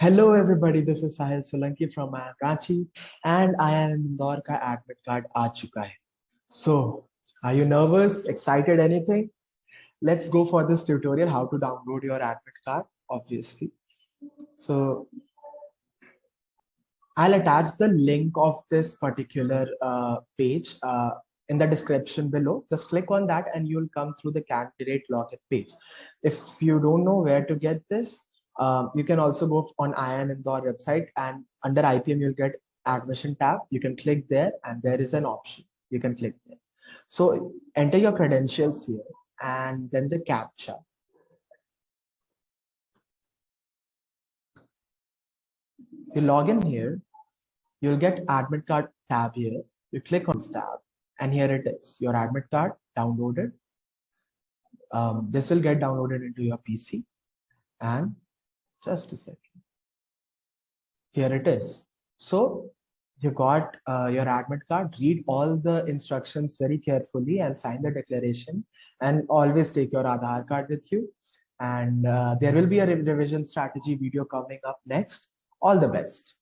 Hello everybody, this is Sahil Solanki from IIM Ranchi and IIM Indore का admit card आ चुका है. So, are you nervous, excited, anything? Let's go for this tutorial how to download your admit card, obviously. So, I'll attach the link of this particular page in the description below. Just click on that and you'll come through the candidate login page. If you don't know where to get this, you can also go on IIM Indore website, and under IPM you'll get admission tab. You can click there and there is an option. You can click there. So enter your credentials here and then the CAPTCHA. You log in here, you'll get admit card tab here. You click on this tab and here it is, your admit card downloaded. This will get downloaded into your PC and just a second. Here it is. So you got your admit card. Read all the instructions very carefully and sign the declaration, and always take your Aadhaar card with you. And there will be a revision strategy video coming up next. All the best.